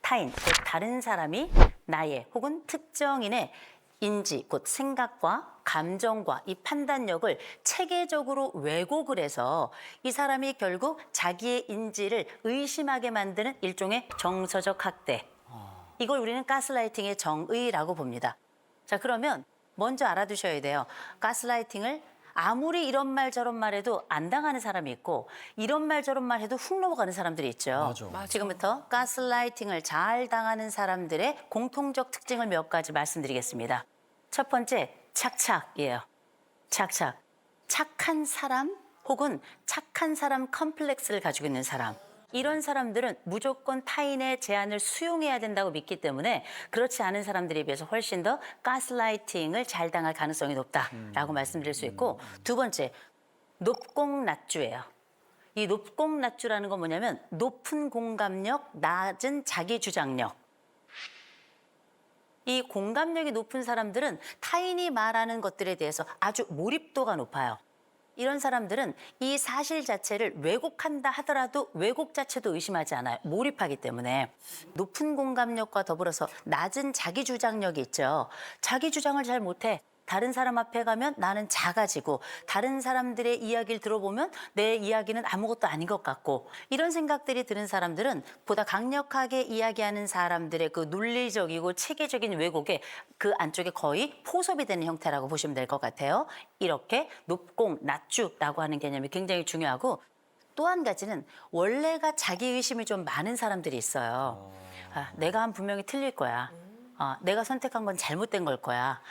타인, 곧 다른 사람이 나의 혹은 특정인의 인지, 곧 생각과 감정과 이 판단력을 체계적으로 왜곡을 해서 이 사람이 결국 자기의 인지를 의심하게 만드는 일종의 정서적 학대. 이걸 우리는 가스라이팅의 정의라고 봅니다. 자, 그러면 먼저 알아두셔야 돼요. 가스라이팅을 아무리 이런 말 저런 말 해도 안 당하는 사람이 있고 이런 말 저런 말 해도 훅 넘어가는 사람들이 있죠. 맞아. 지금부터 가스라이팅을 잘 당하는 사람들의 공통적 특징을 몇 가지 말씀드리겠습니다. 첫 번째, 착착이에요. 착착. 착한 사람 혹은 착한 사람 컴플렉스를 가지고 있는 사람. 이런 사람들은 무조건 타인의 제안을 수용해야 된다고 믿기 때문에 그렇지 않은 사람들에 비해서 훨씬 더 가스라이팅을 잘 당할 가능성이 높다라고 말씀드릴 수 있고, 두 번째, 높공낮주예요. 이 높공낮주라는 건 뭐냐면 높은 공감력, 낮은 자기 주장력. 이 공감력이 높은 사람들은 타인이 말하는 것들에 대해서 아주 몰입도가 높아요. 이런 사람들은 이 사실 자체를 왜곡한다 하더라도 왜곡 자체도 의심하지 않아요. 몰입하기 때문에. 높은 공감력과 더불어서 낮은 자기 주장력이 있죠. 자기 주장을 잘 못해. 다른 사람 앞에 가면 나는 작아지고 다른 사람들의 이야기를 들어보면 내 이야기는 아무것도 아닌 것 같고, 이런 생각들이 드는 사람들은 보다 강력하게 이야기하는 사람들의 그 논리적이고 체계적인 왜곡에 그 안쪽에 거의 포섭이 되는 형태라고 보시면 될 것 같아요. 이렇게 높공, 낮주라고 하는 개념이 굉장히 중요하고, 또 한 가지는 원래가 자기의심이 좀 많은 사람들이 있어요. 내가 한 분명히 틀릴 거야. 내가 선택한 건 잘못된 걸 거야.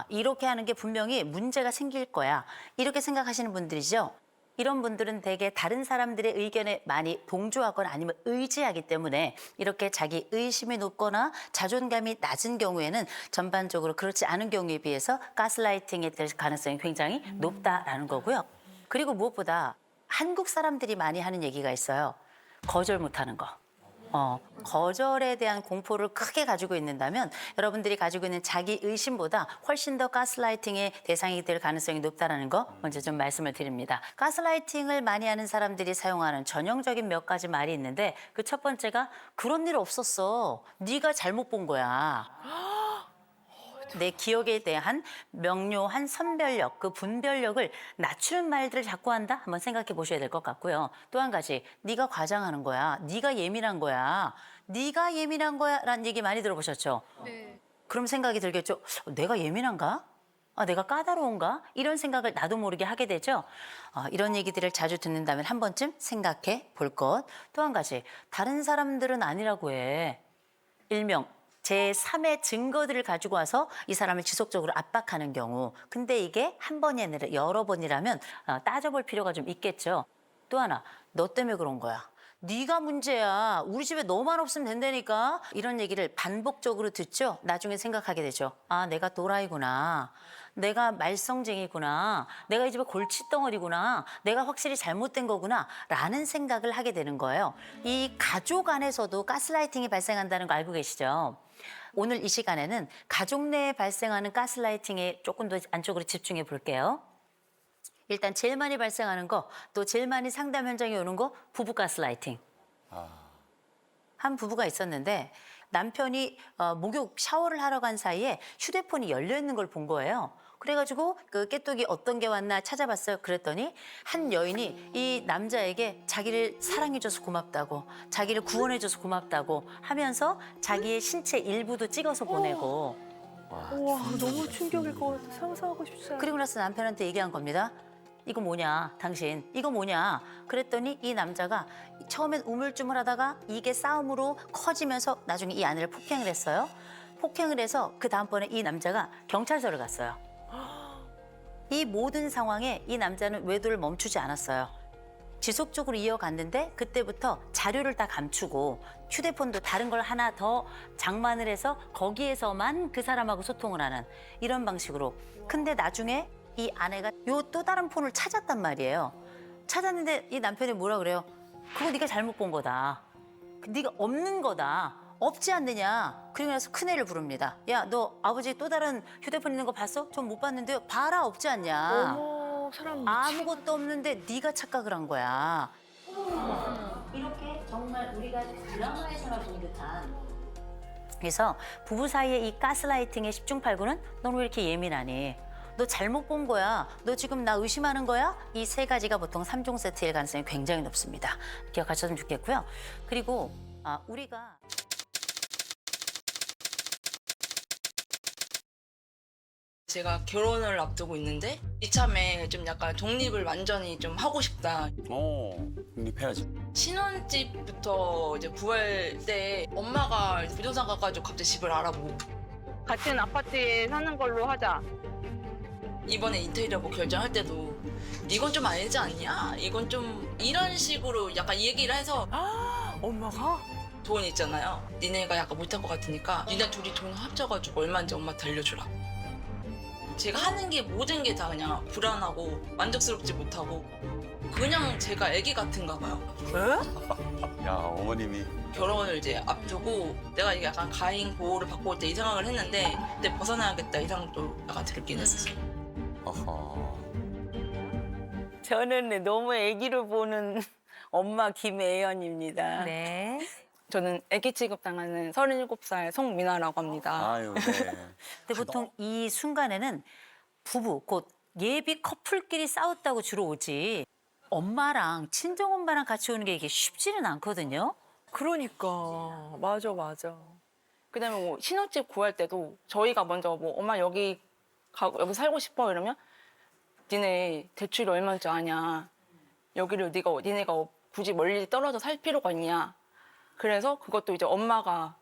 이렇게 하는 게 분명히 문제가 생길 거야. 이렇게 생각하시는 분들이죠. 이런 분들은 대개 다른 사람들의 의견에 많이 동조하거나 아니면 의지하기 때문에 이렇게 자기 의심이 높거나 자존감이 낮은 경우에는 전반적으로 그렇지 않은 경우에 비해서 가스라이팅에 될 가능성이 굉장히 높다라는 거고요. 그리고 무엇보다 한국 사람들이 많이 하는 얘기가 있어요. 거절 못하는 거. 거절에 대한 공포를 크게 가지고 있는다면 여러분들이 가지고 있는 자기 의심보다 훨씬 더 가스라이팅의 대상이 될 가능성이 높다는 거 먼저 좀 말씀을 드립니다. 가스라이팅을 많이 하는 사람들이 사용하는 전형적인 몇 가지 말이 있는데, 그 첫 번째가 그런 일 없었어. 네가 잘못 본 거야. 내 기억에 대한 명료한 선별력, 그 분별력을 낮추는 말들을 자꾸 한다? 한번 생각해 보셔야 될 것 같고요. 또 한 가지, 네가 과장하는 거야. 네가 예민한 거야. 네가 예민한 거야 라는 얘기 많이 들어보셨죠? 네. 그럼 생각이 들겠죠. 내가 예민한가? 내가 까다로운가? 이런 생각을 나도 모르게 하게 되죠. 이런 얘기들을 자주 듣는다면 한 번쯤 생각해 볼 것. 또 한 가지, 다른 사람들은 아니라고 해. 일명 제3의 증거들을 가지고 와서 이 사람을 지속적으로 압박하는 경우. 근데 이게 한 번이 아니라 여러 번이라면 따져볼 필요가 좀 있겠죠. 또 하나, 너 때문에 그런 거야. 네가 문제야. 우리 집에 너만 없으면 된다니까. 이런 얘기를 반복적으로 듣죠. 나중에 생각하게 되죠. 내가 또라이구나. 내가 말썽쟁이구나. 내가 이 집에 골칫덩어리구나. 내가 확실히 잘못된 거구나. 라는 생각을 하게 되는 거예요. 이 가족 안에서도 가스라이팅이 발생한다는 거 알고 계시죠? 오늘 이 시간에는 가족 내에 발생하는 가스라이팅에 조금 더 안쪽으로 집중해 볼게요. 일단 제일 많이 발생하는 거, 또 제일 많이 상담 현장에 오는 거, 부부 가스라이팅. 한 부부가 있었는데 남편이 목욕 샤워를 하러 간 사이에 휴대폰이 열려 있는 걸 본 거예요. 그래가지고 그 깨똑이 어떤 게 왔나 찾아봤어요. 그랬더니 한 여인이 이 남자에게 자기를 사랑해줘서 고맙다고, 자기를 구원해줘서 고맙다고 하면서 자기의 신체 일부도 찍어서 보내고, 우와, 너무 충격일 것 같아. 상상하고 싶지 않아. 그리고 나서 남편한테 얘기한 겁니다. 이거 뭐냐, 당신, 이거 뭐냐. 그랬더니 이 남자가 처음엔 우물쭈물하다가 이게 싸움으로 커지면서 나중에 이 아내를 폭행을 했어요. 폭행을 해서 그 다음번에 이 남자가 경찰서를 갔어요. 이 모든 상황에 이 남자는 외도를 멈추지 않았어요. 지속적으로 이어갔는데 그때부터 자료를 다 감추고 휴대폰도 다른 걸 하나 더 장만을 해서 거기에서만 그 사람하고 소통을 하는 이런 방식으로. 근데 나중에 이 아내가 요 또 다른 폰을 찾았단 말이에요. 찾았는데 이 남편이 뭐라 그래요? 그거 네가 잘못 본 거다. 네가 없는 거다. 없지 않느냐. 그러고 나서 큰애를 부릅니다. 야, 너 아버지 또 다른 휴대폰 있는 거 봤어? 전 못 봤는데 봐라, 없지 않냐. 어머, 사람 아무것도 없는데 네가 착각을 한 거야. 이렇게 정말 우리가 드라마에서나 본 듯한 그래서 부부 사이의 이 가스라이팅의 10중 8구는 넌 왜 이렇게 예민하니? 너 잘못 본 거야. 너 지금 나 의심하는 거야? 이 세 가지가 보통 3종 세트일 가능성이 굉장히 높습니다. 기억하셨으면 좋겠고요. 그리고 우리가 제가 결혼을 앞두고 있는데 이참에 좀 약간 독립을 완전히 좀 하고 싶다. 독립해야지. 신혼집부터 이제 구할 때 엄마가 부동산 가가지고 갑자기 집을 알아보고 같은 아파트에 사는 걸로 하자. 이번에 인테리어 뭐 결정할 때도 이건 좀 아니지 않냐? 이건 좀 이런 식으로 약간 얘기를 해서 엄마가? 돈 있잖아요. 니네가 약간 못할 것 같으니까 니네 둘이 돈 합쳐가지고 얼마인지 엄마한테 알려주라. 제가 하는 게 모든 게 다 그냥 불안하고 만족스럽지 못하고 그냥 제가 애기 같은가 봐요. 야, 어머님이. 결혼을 이제 앞두고 내가 이게 약간 가행 보호를 받고 올 때 이 생각을 했는데 그때 벗어나야겠다 이 생각도 약간 들긴 했었어요. 어허. 저는 너무 아기를 보는 엄마 김애연입니다. 네. 저는 아기 취급당하는 37살 송민아라고 합니다. 아유, 네. 근데 보통 이 순간에는 부부, 곧 예비 커플끼리 싸웠다고 주로 오지 엄마랑 친정엄마랑 같이 오는 게 이게 쉽지는 않거든요. 그러니까. 맞아, 맞아. 그다음에 뭐 신혼집 구할 때도 저희가 먼저 뭐 엄마 여기 살고 싶어 이러면 니네 대출이 얼마인지 아냐. 여기를 니네가 굳이 멀리 떨어져 살 필요가 있냐. 그래서 그것도 이제 엄마가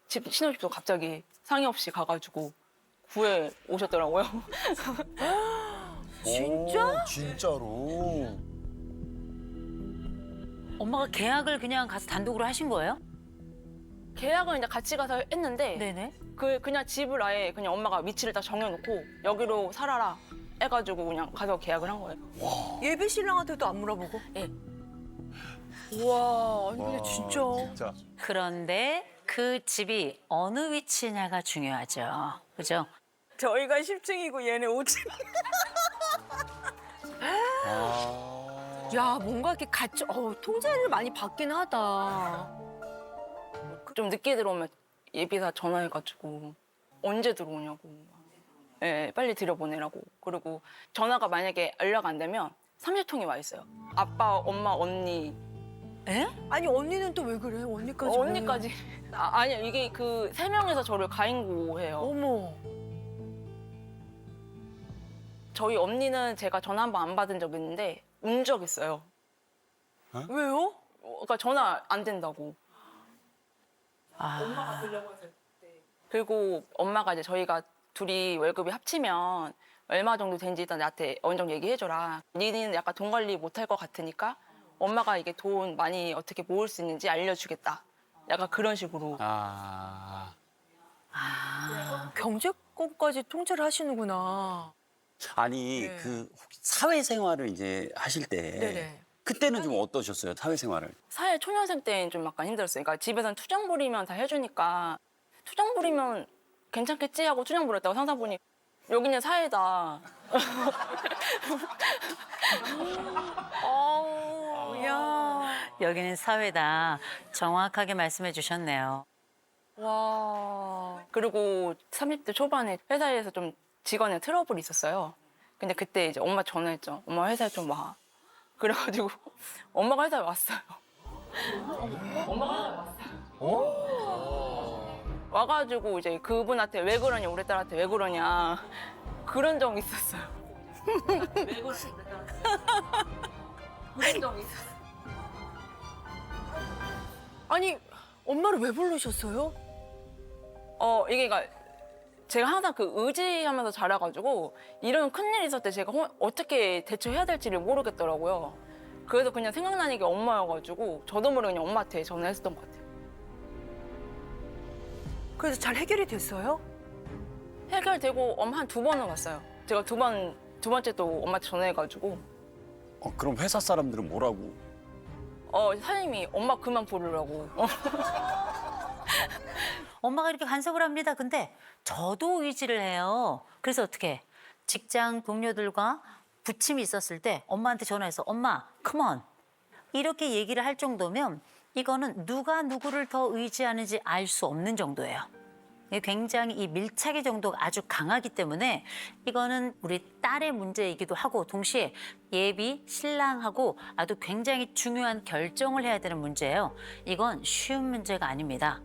신혼집도 갑자기 상의 없이 가가지고 구해 오셨더라고요. 진짜? 진짜로. 엄마가 계약을 그냥 가서 단독으로 하신 거예요? 계약은 이제 같이 가서 했는데 네네. 그냥 집을 아예 그냥 엄마가 위치를 다 정해놓고 여기로 살아라 해가지고 그냥 가서 계약을 한 거예요. 예비 신랑한테도 안 물어보고? 예. 우와, 아니 근데 와, 진짜. 진짜. 그런데 그 집이 어느 위치냐가 중요하죠. 그죠? 저희가 10층이고 얘네 5층. 아. 야, 뭔가 이렇게 같이, 통제를 많이 받긴 하다. 좀 늦게 들어오면 예비사 전화해가지고 언제 들어오냐고. 예, 빨리 들여보내라고. 그리고 전화가 만약에 연락 안 되면 30통이 와 있어요. 아빠, 엄마, 언니. 에? 아니, 언니는 또 왜 그래? 언니까지. 왜? 언니까지. 아니야, 이게 그 3명에서 저를 가인고해요. 어머. 저희 언니는 제가 전화 한 번 안 받은 적 있는데 운 적 있어요. 왜요? 그러니까 전화 안 된다고. 아, 그리고 엄마가 이제 저희가 둘이 월급이 합치면 얼마 정도 되는지 일단 나한테 어느 정도 얘기해줘라. 니는 약간 돈 관리 못할 것 같으니까 엄마가 이게 돈 많이 어떻게 모을 수 있는지 알려주겠다. 약간 그런 식으로. 아. 경제권까지 통제를 하시는구나. 아니, 네. 그 혹시 사회생활을 이제 하실 때 네네. 그때는 좀 어떠셨어요? 사회생활을? 사회 초년생 때는 좀 약간 힘들었어요. 그러니까 집에서는 투정 부리면 다 해주니까 투정 부리면 괜찮겠지 하고 투정 부렸다고 상사분이 여기는 사회다. 야. 여기는 사회다. 정확하게 말씀해 주셨네요. 와. 그리고 30대 초반에 회사에서 좀 직원의 트러블이 있었어요. 근데 그때 이제 엄마 전화했죠. 엄마 회사에 좀 와. 그래가지고 엄마가 회사에 왔어요. 엄마가 회사에 왔어요. 와가지고 이제 그분한테 왜 그러냐, 우리 딸한테 왜 그러냐 그런 적이 있었어요. 왜 그러냐, 우리 딸한테 그런 적이 있었어요. 아니, 엄마를 왜 부르셨어요? 이게 그러니까 제가 항상 그 의지하면서 자라가지고 이런 큰일이 있을 때 제가 어떻게 대처해야 될지를 모르겠더라고요. 그래서 그냥 생각나는 게 엄마여가지고 저도 모르게 그냥 엄마한테 전화했었던 것 같아요. 그래서 잘 해결이 됐어요? 해결되고 엄마 한 2번은 왔어요. 제가 두 번째 또 엄마한테 전화해가지고 그럼 회사 사람들은 뭐라고? 사장님이 엄마 그만 부르라고. 엄마가 이렇게 간섭을 합니다. 근데 저도 의지를 해요. 그래서 어떻게 직장 동료들과 부침이 있었을 때 엄마한테 전화해서 엄마, 컴온. 이렇게 얘기를 할 정도면 이거는 누가 누구를 더 의지하는지 알 수 없는 정도예요. 굉장히 이 밀착의 정도가 아주 강하기 때문에 이거는 우리 딸의 문제이기도 하고 동시에 예비 신랑하고 아주 굉장히 중요한 결정을 해야 되는 문제예요. 이건 쉬운 문제가 아닙니다.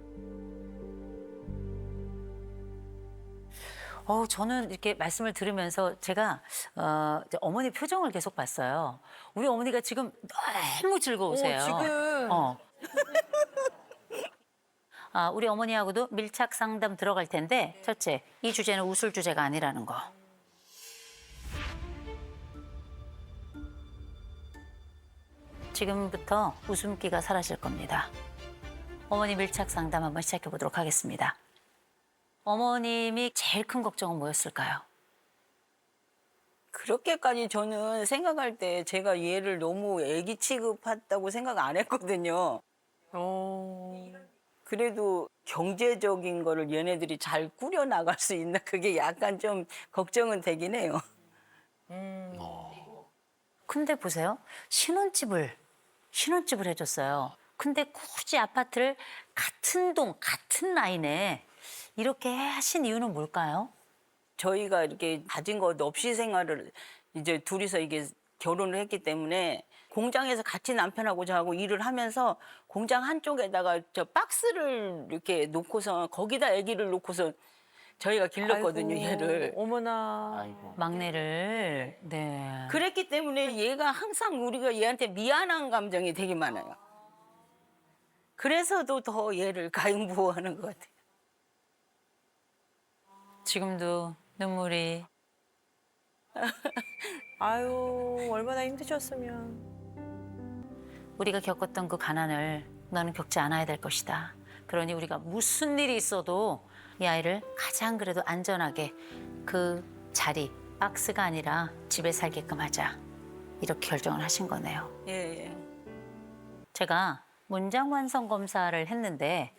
저는 이렇게 말씀을 들으면서 제가 이제 어머니 표정을 계속 봤어요. 우리 어머니가 지금 너무 즐거우세요. 지금. 우리 어머니하고도 밀착 상담 들어갈 텐데 첫째, 이 주제는 웃을 주제가 아니라는 거. 지금부터 웃음기가 사라질 겁니다. 어머니 밀착 상담 한번 시작해 보도록 하겠습니다. 어머님이 제일 큰 걱정은 뭐였을까요? 그렇게까지 저는 생각할 때 제가 얘를 너무 애기 취급했다고 생각 안 했거든요. 그래도 경제적인 거를 얘네들이 잘 꾸려 나갈 수 있나 그게 약간 좀 걱정은 되긴 해요. 근데 보세요. 신혼집을 해줬어요. 근데 굳이 아파트를 같은 동, 같은 라인에 이렇게 하신 이유는 뭘까요? 저희가 이렇게 가진 것 없이 생활을 이제 둘이서 이게 결혼을 했기 때문에 공장에서 같이 남편하고 저하고 일을 하면서 공장 한쪽에다가 저 박스를 이렇게 놓고서 거기다 아기를 놓고서 저희가 길렀거든요, 아이고, 얘를. 어머나. 막내를. 네. 그랬기 때문에 얘가 항상 우리가 얘한테 미안한 감정이 되게 많아요. 그래서도 더 얘를 가용보호하는 것 같아요. 지금도 눈물이. 아유, 얼마나 힘드셨으면. 우리가 겪었던 그 가난을 너는 겪지 않아야 될 것이다. 그러니 우리가 무슨 일이 있어도 이 아이를 가장 그래도 안전하게 그 자리, 박스가 아니라 집에 살게끔 하자. 이렇게 결정을 하신 거네요. 예, 예. 제가 문장 완성 검사를 했는데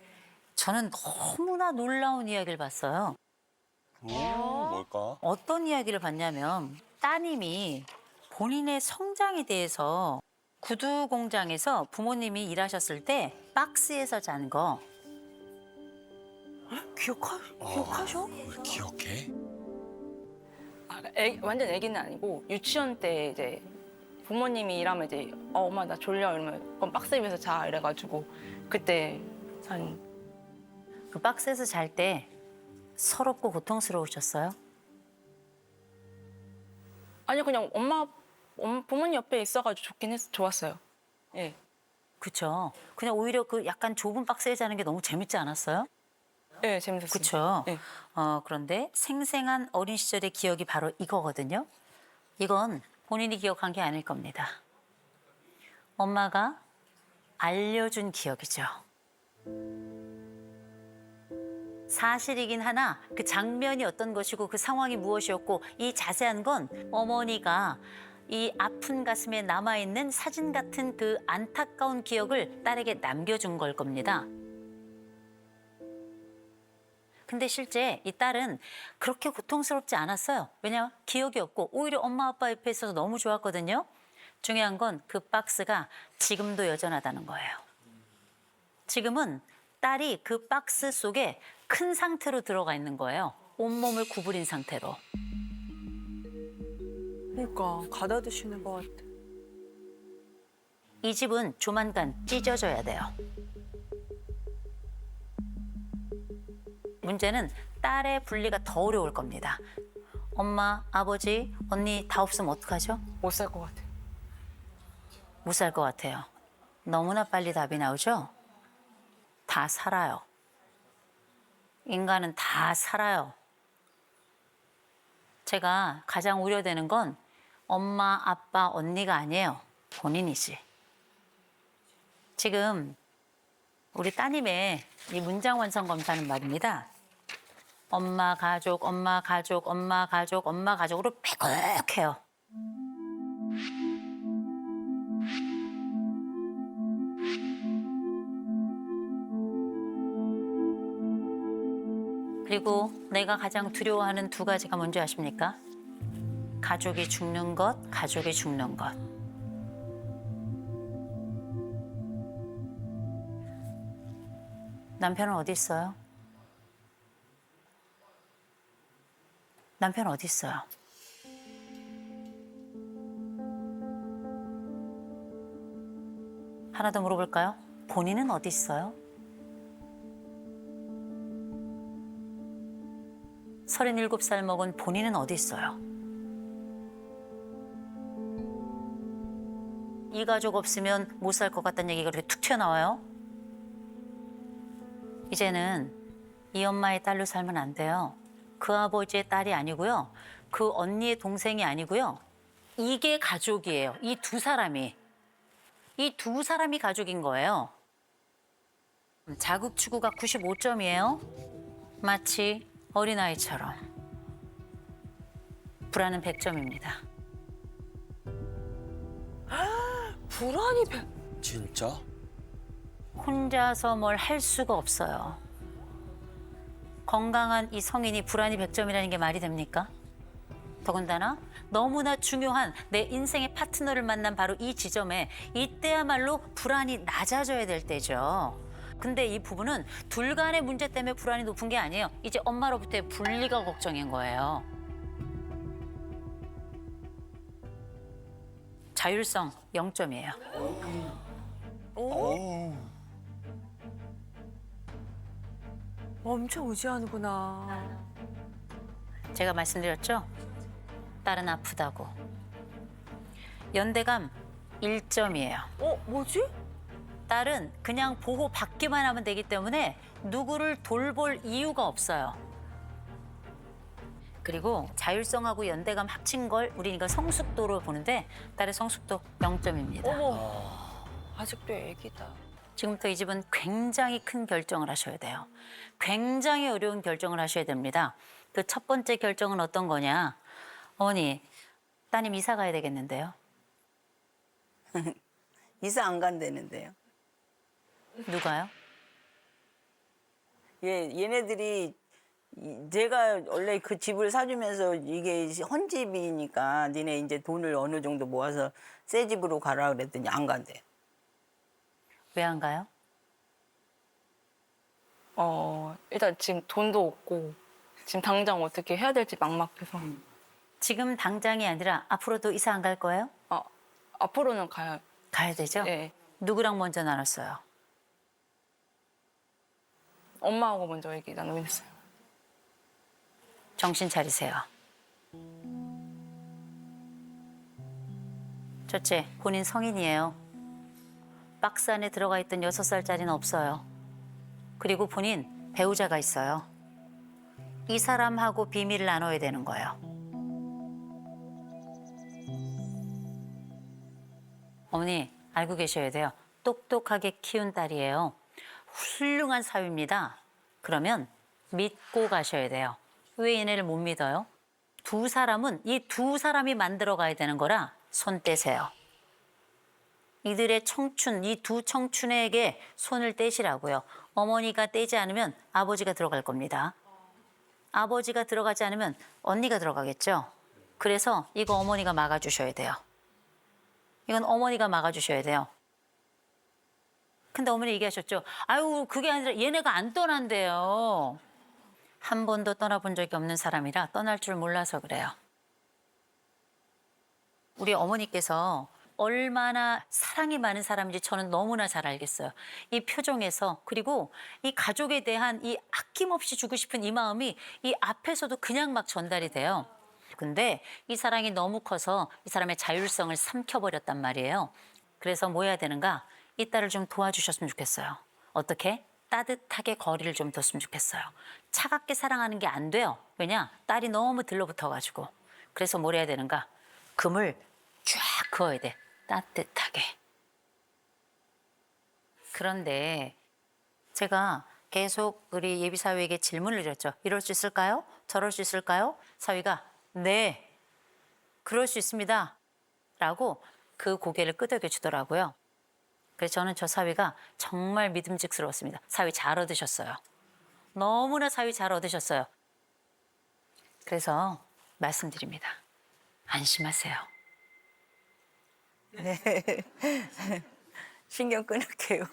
저는 너무나 놀라운 이야기를 봤어요. 뭘까? 어떤 이야기를 봤냐면 따님이 본인의 성장에 대해서 구두 공장에서 부모님이 일하셨을 때 박스에서 잔 거. 기억하셔? 기억해? 완전 애기는 아니고 유치원 때 이제 부모님이 일하면 이제 엄마 나 졸려 이러면 그럼 박스 위에서 자 이래가지고 그때 한 그 박스에서 잘 때 서럽고 고통스러우셨어요? 아니 그냥 부모님 옆에 있어가지고 좋았어요. 예. 그쵸. 그냥 오히려 그 약간 좁은 박스에 자는 게 너무 재밌지 않았어요? 예, 재밌었어요. 그쵸. 네. 그런데 생생한 어린 시절의 기억이 바로 이거거든요. 이건 본인이 기억한 게 아닐 겁니다. 엄마가 알려준 기억이죠. 사실이긴 하나 그 장면이 어떤 것이고 그 상황이 무엇이었고 이 자세한 건 어머니가 이 아픈 가슴에 남아있는 사진 같은 그 안타까운 기억을 딸에게 남겨준 걸 겁니다. 근데 실제 이 딸은 그렇게 고통스럽지 않았어요. 왜냐하면 기억이 없고 오히려 엄마 아빠 옆에 있어서 너무 좋았거든요. 중요한 건 그 박스가 지금도 여전하다는 거예요. 지금은 딸이 그 박스 속에 큰 상태로 들어가 있는 거예요. 온몸을 구부린 상태로. 그러니까 가다드시는 것 같아. 이 집은 조만간 찢어져야 돼요. 문제는 딸의 분리가 더 어려울 겁니다. 엄마, 아버지, 언니 다 없으면 어떡하죠? 못 살 것 같아요. 못 살 것 같아요. 너무나 빨리 답이 나오죠? 다 살아요. 인간은 다 살아요. 제가 가장 우려되는 건 엄마, 아빠, 언니가 아니에요. 본인이지. 지금 우리 따님의 이 문장 완성 검사는 말입니다. 엄마 가족, 엄마 가족, 엄마 가족, 엄마 가족으로 빼곡해요. 그리고 내가 가장 두려워하는 두 가지가 뭔지 아십니까? 가족이 죽는 것, 가족이 죽는 것. 남편은 어디 있어요? 남편 어디 있어요? 하나 더 물어볼까요? 본인은 어디 있어요? 37살 먹은 본인은 어디 있어요? 이 가족 없으면 못 살 것 같다는 얘기가 그렇게 툭 튀어나와요? 이제는 이 엄마의 딸로 살면 안 돼요. 그 아버지의 딸이 아니고요. 그 언니의 동생이 아니고요. 이게 가족이에요. 이 두 사람이. 이 두 사람이 가족인 거예요. 자국 추구가 95점이에요. 마치 어린아이처럼. 불안은 100점입니다. 불안이 진짜? 혼자서 뭘 할 수가 없어요. 건강한 이 성인이 불안이 100점이라는 게 말이 됩니까? 더군다나 너무나 중요한 내 인생의 파트너를 만난 바로 이 지점에 이때야말로 불안이 낮아져야 될 때죠. 근데 이 부부는 둘 간의 문제 때문에 불안이 높은 게 아니에요. 이제 엄마로부터의 분리가 걱정인 거예요. 자율성 0점이에요. 어우. 엄청 의지하는구나. 제가 말씀드렸죠? 딸은 아프다고. 연대감 1점이에요. 뭐지? 딸은 그냥 보호받기만 하면 되기 때문에 누구를 돌볼 이유가 없어요. 그리고 자율성하고 연대감 합친 걸 우리 이거 성숙도로 보는데 딸의 성숙도 0점입니다. 어머. 아직도 애기다. 지금부터 이 집은 굉장히 큰 결정을 하셔야 돼요. 굉장히 어려운 결정을 하셔야 됩니다. 그 첫 번째 결정은 어떤 거냐? 어머니, 따님 이사 가야 되겠는데요. 이사 안 간다는데요. 누가요? 얘네들이 제가 원래 그 집을 사주면서 이게 헌집이니까 니네 이제 돈을 어느 정도 모아서 새 집으로 가라 그랬더니 안 간대. 왜 안 가요? 일단 지금 돈도 없고 지금 당장 어떻게 해야 될지 막막해서 지금 당장이 아니라 앞으로도 이사 안 갈 거예요? 앞으로는 가야. 가야 되죠? 예. 누구랑 먼저 나눴어요? 엄마하고 먼저 얘기 나누긴 했어요. 정신 차리세요. 첫째, 본인 성인이에요. 박스 안에 들어가 있던 6살짜리는 없어요. 그리고 본인 배우자가 있어요. 이 사람하고 비밀을 나눠야 되는 거예요. 어머니, 알고 계셔야 돼요. 똑똑하게 키운 딸이에요. 훌륭한 사위입니다. 그러면 믿고 가셔야 돼요. 왜 얘네를 못 믿어요? 두 사람은 이 두 사람이 만들어 가야 되는 거라 손 떼세요. 이들의 청춘, 이 두 청춘에게 손을 떼시라고요. 어머니가 떼지 않으면 아버지가 들어갈 겁니다. 아버지가 들어가지 않으면 언니가 들어가겠죠. 그래서 이거 어머니가 막아주셔야 돼요. 이건 어머니가 막아주셔야 돼요. 근데 어머니 얘기하셨죠. 아유, 그게 아니라 얘네가 안 떠난대요. 한 번도 떠나본 적이 없는 사람이라 떠날 줄 몰라서 그래요. 우리 어머니께서 얼마나 사랑이 많은 사람인지 저는 너무나 잘 알겠어요. 이 표정에서, 그리고 이 가족에 대한 이 아낌없이 주고 싶은 이 마음이 이 앞에서도 그냥 막 전달이 돼요. 근데 이 사랑이 너무 커서 이 사람의 자율성을 삼켜버렸단 말이에요. 그래서 뭐 해야 되는가? 이 딸을 좀 도와주셨으면 좋겠어요. 어떻게? 따뜻하게 거리를 좀 뒀으면 좋겠어요. 차갑게 사랑하는 게 안 돼요. 왜냐? 딸이 너무 들러붙어가지고. 그래서 뭘 해야 되는가? 금을 쫙 그어야 돼. 따뜻하게. 그런데 제가 계속 우리 예비사위에게 질문을 드렸죠. 이럴 수 있을까요? 저럴 수 있을까요? 사위가 네, 그럴 수 있습니다. 라고 그 고개를 끄덕여 주더라고요. 그래서 저는 저 사위가 정말 믿음직스러웠습니다. 사위 잘 얻으셨어요. 너무나 사위 잘 얻으셨어요. 그래서 말씀드립니다. 안심하세요. 신경 끊을게요.